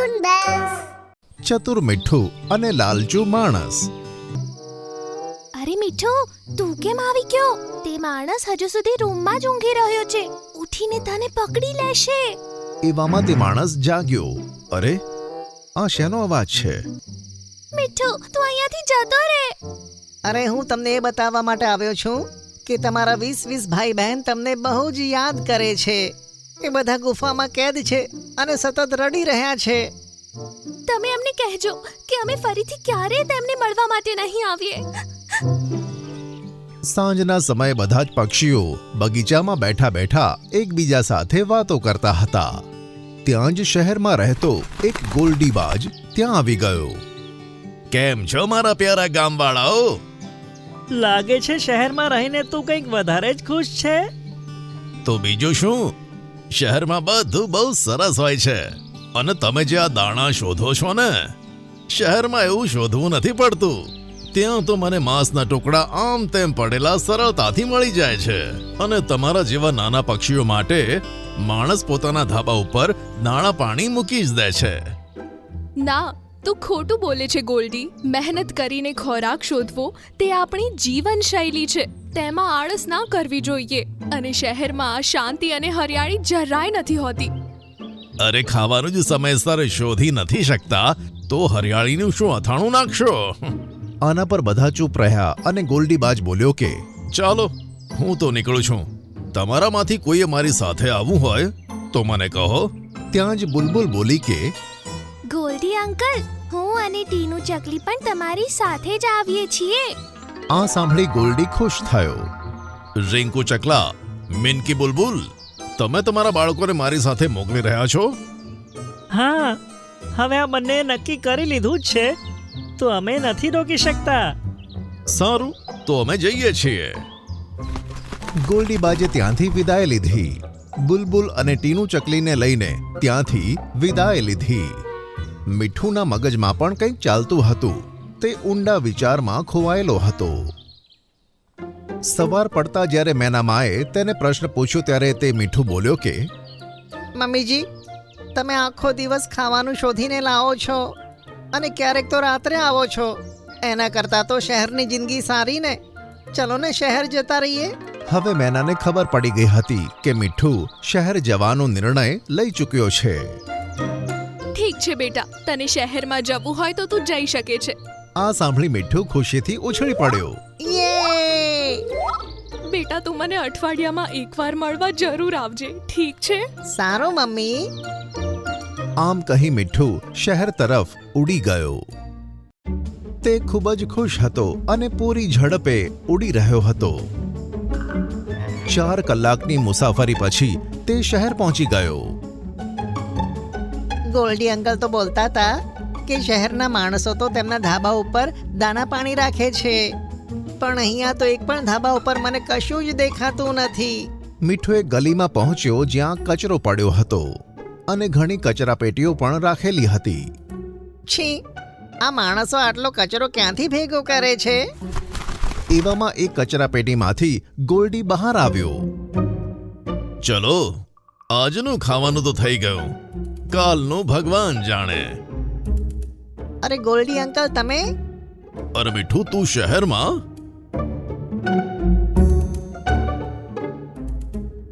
Cartoon bells. ચતુર મીઠું અને લાલચુ માણસ. અરે મીઠું, તું કેમ આવી ગયો? તે માણસ હજુ સુધી રૂમમાં જ ઊંઘી રહ્યો છે. ઉઠીને તને પકડી લેશે. એવામાં તે માણસ જાગ્યો. અરે, આ શેનો અવાજ છે? મીઠું, તું અહીંયાથી જતો રહે. અરે, હું તમને એ બતાવવા માટે આવ્યો છું કે તમારા 20 ભાઈ બહેન તમને બહુ જ યાદ કરે છે. એ બધા ગુફામાં કેદ છે અને સતત રડી રહ્યા છે. તમે એમને કહેજો કે અમે ફરીથી ક્યારેય તેમને મળવા માટે નહીં આવીએ. સાંજના સમયે બધા જ પક્ષીઓ બગીચામાં બેઠા બેઠા એકબીજા સાથે વાતો કરતા હતા. ત્યાં જ શહેરમાં રહેતો એક ગોલ્ડીબાજ ત્યાં આવી ગયો. કેમ છો મારા પ્યારા ગામવાળાઓ? લાગે છે શહેરમાં રહીને તું કંઈક વધારે જ ખુશ છે. તો બીજું શું, શહેરમાં બધું બહુ સરસ હોય છે. અને તમે જે આ દાણા શોધો છો ને, શહેરમાં એવું શોધવું નથી પડતું. ત્યાં તો મને માંસના ટુકડા આમ તેમ પડેલા સરળતાથી મળી જાય છે. અને તમારા જેવા નાના પક્ષીઓ માટે માણસ પોતાના ધાબા ઉપર દાણા પાણી મૂકી જ દે છે. ના, તું ખોટું બોલે છે ગોલ્ડી. મહેનત કરીને ખોરાક શોધવો તે આપણી જીવનશૈલી છે. તેમાં આળસ ના કરવી જોઈએ. અને શહેરમાં શાંતિ અને હરિયાળી જરાય નથી હોતી. અરે, ખાવાનું જ સમયસર શોધી નથી શકતા તો હરિયાળીનું શું અથાણું નાખશો? આના પર બધા ચૂપ રહ્યા અને ગોલ્ડીબાજ બોલ્યો કે ચાલો, હું તો નીકળું છું. તમારામાંથી કોઈએ મારી સાથે આવવું હોય તો મને કહો. ત્યાં જ બુલબુલ બોલી કે ગોલ્ડી અંકલ, હું અને ટીનુ ચકલી પણ તમારી સાથે જ આવીએ છીએ. આ સાંભળી ગોલ્ડી ખુશ થયો. રિંકુ ચકલા, મિનકી બુલબુલ, તમે તમારા બાળકોને મારી સાથે મોકલી રહ્યા છો? હા, હવે આ બંને નક્કી કરી લીધું જ છે, તો અમે નથી રોકી શકતા. સારું, તો અમે જઈએ છીએ. ગોલ્ડીબાજે ત્યાંથી વિદાય લીધી. બુલબુલ અને ટીનુ ચકલીને લઈને ત્યાંથી વિદાય લીધી. મીઠુના મગજમાં પણ કંઈક ચાલતું હતું. તે ઊંડા વિચારમાં ખોવાયેલો હતો. સવાર પડતા જ્યારે મેનામાએ તેને પ્રશ્ન પૂછ્યો ત્યારે તે મીઠું બોલ્યો કે મમ્મીજી, તમે આખો દિવસ ખાવાનું શોધીને લાવો છો અને ક્યારેક તો રાત્રે આવો છો. એના કરતાં તો શહેરની જિંદગી સારી ને. ચલો ને, શહેર જતા રહીએ. હવે મેનાને ખબર પડી ગઈ હતી કે મીઠું શહેર જવાનો નિર્ણય લઈ ચૂક્યો છે. ઠીક છે બેટા, તને શહેરમાં જવું હોય તો તું જઈ શકે છે. આ સાંભળી મીઠું ખુશીથી ઉછળી પડ્યો. યે! બેટા, તું મને અઠવાડિયામાં એકવાર મળવા જરૂર આવજે, ઠીક છે? સારું મમ્મી. આમ કહી મીઠું શહેર તરફ ઉડી ગયો. તે ખૂબ જ ખુશ હતો અને પૂરી ઝડપે ઉડી રહ્યો હતો. 4 કલાકની મુસાફરી પછી તે શહેર પહોંચી ગયો. ગોલ્ડી અંકલ તો બોલતા હતા કે શહેરના માણસો તો તેમના ધાબા ઉપર દાણા પાણી રાખે છે, પણ અહીંયા તો એક પણ ધાબા ઉપર મને કશું જ દેખાતું નથી. મીઠો એક ગલીમાં પહોંચ્યો જ્યાં કચરો પડ્યો હતો અને ઘણી કચરાપેટીઓ પણ રાખેલી હતી. છી, આ માણસો આટલો કચરો ક્યાંથી ભેગો કરે છે? એવામાં એક કચરાપેટીમાંથી ગોલ્ડી બહાર આવ્યો. ચલો, આજનું ખાવાનું તો થઈ ગયું, કાલનું ભગવાન જાણે. અરે ગોલ્ડી અંકલ, તમે? અરે મીઠું, તું શહેરમાં?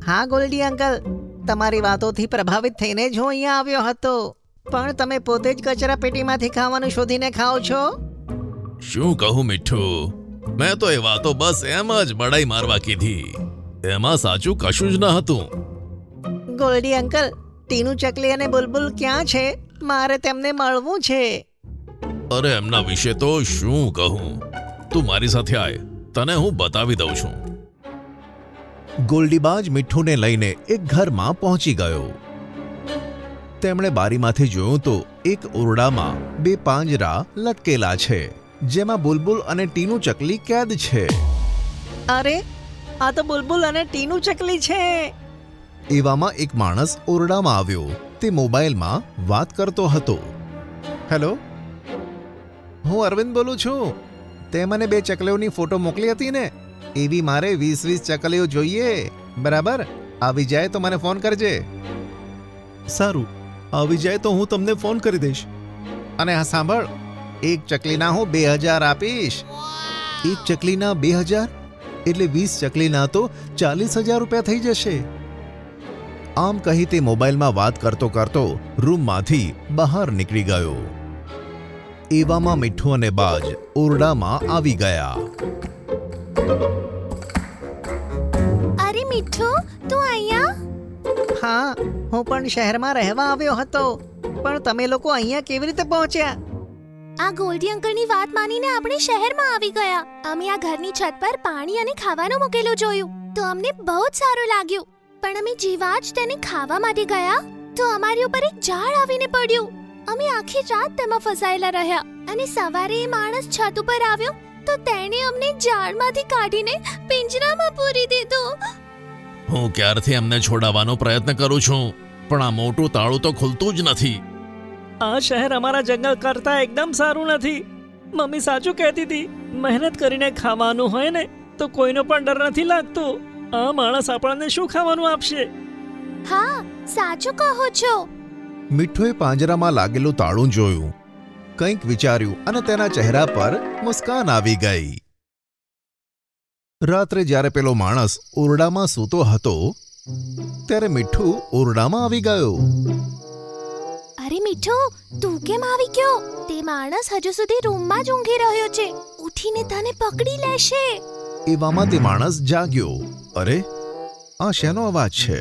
હા ગોલ્ડી અંકલ, તમારી વાતોથી પ્રભાવિત થઈને જ હું અહીંયા આવ્યો હતો. પણ તમે પોતે જ કચરા પેટીમાંથી ખાવાનું શોધીને ખાઓ છો? શું કહું મીઠું, મેં તો એ વાતો બસ એમ જ બડાઈ મારવા કીધી. એમાં સાચું કશું જ ન હતું. ગોલ્ડી અંકલ, ટીનુ ચકલી અને બુલબુલ ક્યાં છે? મારે તેમને મળવું છે. અરે, એમના વિશે તો શું કહું. તું મારી સાથે આય, તને હું બતાવી દઉં છું. ગોલ્ડીબાજ મીઠુંને લઈને એક ઘરમાં પહોંચી ગયો. તેમણે બારીમાંથી જોયું તો એક ઓરડામાં 2 પાંજરા લટકેલા છે, જેમાં બુલબુલ અને ટીનુ ચકલી કેદ છે. અરે, આ તો બુલબુલ અને ટીનુ ચકલી છે. એવામાં એક માણસ ઓરડામાં આવ્યો. તે મોબાઈલમાં વાત કરતો હતો. હેલો, હું અરવિંદ બોલું છું. તે મને 2 ચકલીઓની ફોટો મોકલી હતી ને, એવી મારે 20 ચકલીઓ જોઈએ. બરાબર, આવી જાય તો મને ફોન કરજે. સારું, આવી જાય તો હું તમને ફોન કરી દઈશ. અને હા સાંભળ, એક ચકલીના હું 2000 આપીશ. એક ચકલીના 2000 એટલે 20 ચકલીના તો 40,000 રૂપિયા થઈ જશે. આમ કહી તે મોબાઈલમાં વાત કરતો કરતો રૂમમાંથી બહાર નીકળી ગયો. એવામાં મીઠું અને બાજ ઓરડામાં આવી ગયા. અરે મીઠું, તું અહીંયા? હા, હું પણ શહેરમાં રહેવા આવ્યો હતો, પણ તમે લોકો અહીંયા કેવી રીતે પહોંચ્યા? આ ગોલ્ડી અંકલની વાત માનીને આપણે શહેરમાં આવી ગયા. અમે આ ઘરની છત પર પાણી અને ખાવાનું મૂકેલું જોયું તો અમને બહુ જ સારું લાગ્યું. પણ અમે જેવા જ તેને ખાવા માટે ગયા તો અમારી ઉપર એક ઝાડ આવીને પડ્યું. અમે આખી રાત તેમાં ફસાયેલા રહ્યા અને સવારે એ માણસ છત ઉપર આવ્યો તો તેણે અમને ઝાડમાંથી કાઢીને પિંજરામાં પૂરી દીધો. હું ક્યારથી એમને છોડાવવાનો પ્રયત્ન કરું છું, પણ આ મોટું તાળું તો ખુલતું જ નથી. આ શહેર અમારા જંગલ કરતા એકદમ સારું નથી. મમ્મી સાચું કહેતી હતી, મહેનત કરીને ખાવાનું હોય ને તો કોઈનો પણ ડર નથી લાગતો. આ માણસ આપણને શું ખાવાનું આપશે? હા, સાચું કહો છો. મીઠુએ પાંજરામાં લાગેલું તાળું જોયું, કંઈક વિચાર્યું અને તેના ચહેરા પર મુસ્કાન આવી ગઈ. રાત્રે જ્યારે પેલો માણસ ઓરડામાં સૂતો હતો ત્યારે મીઠું ઓરડામાં આવી ગયો. અરે મીઠું, તું કેમ આવી ગયો? તે માણસ હજુ સુધી રૂમમાં જ ઊંઘી રહ્યો છે. ઉઠીને તને પકડી લેશે. એવામાં તે માણસ જાગ્યો. અરે, આ શેનો અવાજ છે?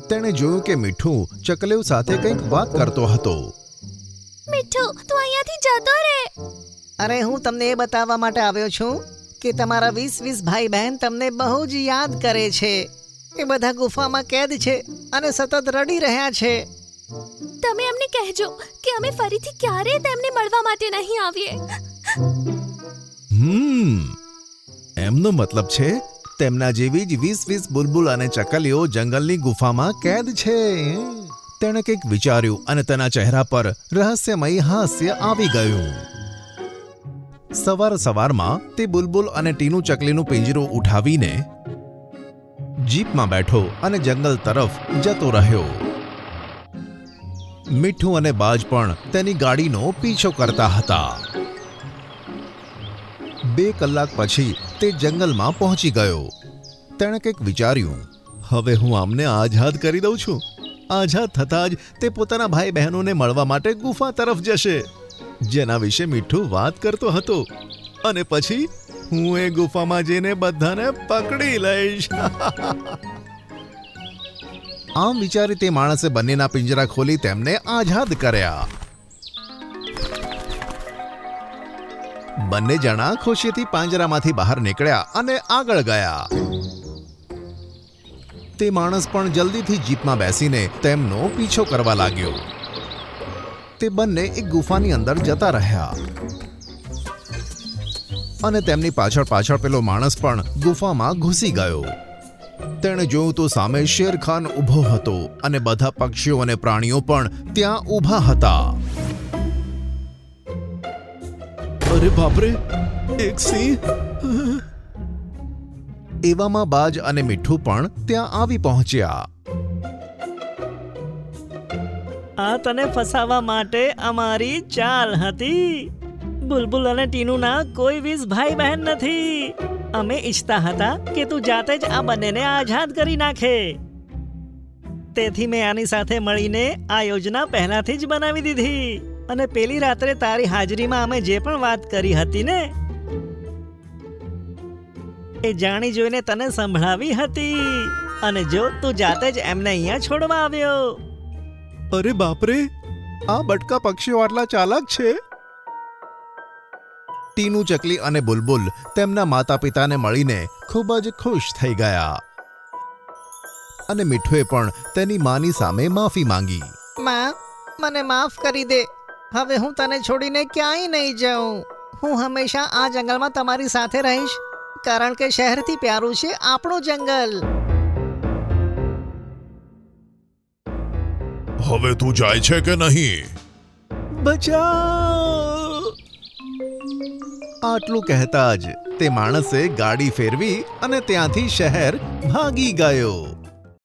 તેણે જોયું કે મીઠું ચકલેવ સાથે કંઈક વાત કરતો હતો. મીઠું, તું અહીંયાથી જતો રહે. અરે, હું તમને એ બતાવવા માટે આવ્યો છું કે તમારા 20 ભાઈ બહેન તમને બહુ જ યાદ કરે છે. એ બધા ગુફામાં કેદ છે અને સતત રડી રહ્યા છે. તમે એમને કહેજો કે અમે ફરીથી ક્યારેય તેમને મળવા માટે નહીં આવીએ. એમનો મતલબ છે તેમના જેવી જ 20 બુલબુલ અને ચકલીઓ જંગલની ગુફામાં કેદ છે. તેણે કંઈક વિચાર્યું અને તેના ચહેરા પર રહસ્યમય હાસ્ય આવી ગયું. સવારમાં તે બુલબુલ અને ટીનું ચકલીનું પિંજરું ઉઠાવીને જીપમાં બેઠો અને જંગલ તરફ જતો રહ્યો. મીઠું અને બાજ પણ તેની ગાડીનો પીછો કરતા હતા. 2 કલાક પછી તે જંગલમાં પહોંચી ગયો. તેણે કંઈક વિચાર્યું, હવે હું આમને આઝાદ કરી દઉં છું. આઝાદ થતાં જ તે પોતાના ભાઈ બહેનોને મળવા માટે ગુફા તરફ જશે, જેના વિશે મીઠું વાત કરતો હતો. અને પછી હું એ ગુફામાં જઈને બધાને પકડી લઈશ. આમ વિચારી તે માણસે બંનેના પિંજરા ખોલી તેમને આઝાદ કર્યા. બંને જણા ખુશીથી પાંજરામાંથી બહાર નીકળ્યા અને આગળ ગયા. તે માણસ પણ જલ્દીથી જીપમાં બેસીને તેમનો પીછો કરવા લાગ્યો. તે બંને એક ગુફાની અંદર જતા રહ્યા અને તેમની પાછળ પેલો માણસ પણ ગુફામાં ઘૂસી ગયો. તેણે જોયું તો સામે શેરખાન ઊભો હતો અને બધા પક્ષીઓ અને પ્રાણીઓ પણ ત્યાં ઊભા હતા. અરે બાપરે, એક સિંહ! એવામાં બાજ અને મીઠું પણ ત્યાં આવી પહોંચ્યા. આ તને ફસાવવા માટે અમારી ચાલ હતી. બુલબુલ અને ટીનુના કોઈ 20 ભાઈ બહેન નથી. અમે ઈચ્છતા હતા કે તું જાતે જ આ બંનેને આઝાદ કરી નાખે. તેથી મેં આની સાથે મળીને આ યોજના પહેલાથી જ બનાવી દીધી. અને પેલી રાત્રે તારી હાજરીમાં અમે જે પણ વાત કરી હતી ને, એ જાણી જોઈને તને સંભળાવી હતી. અને જો તું જાતે જ એમને અહીંયા છોડવા આવ્યો. અરે બાપરે, આ બટકા પક્ષીઓ આટલા ચાલાક છે! ટીનું, ચકલી અને બુલબુલ તેમના માતા પિતાને મળીને ખૂબ જ ખુશ થઈ ગયા. અને મીઠુએ પણ તેની માની સામે માફી માંગી. માં, મને માફ કરી દે. હવે હું તને છોડીને ક્યાંય નહીં જાઉં. હું હંમેશા આ જંગલમાં તમારી સાથે રહીશ, કારણ કે શહેરથી પ્યારું છે આપણું જંગલ. હવે તું જાય છે કે નહીં? બચાવ! આટલું કહેતા જ તે માણસે ગાડી ફેરવી અને ત્યાંથી શહેર ભાગી ગયો.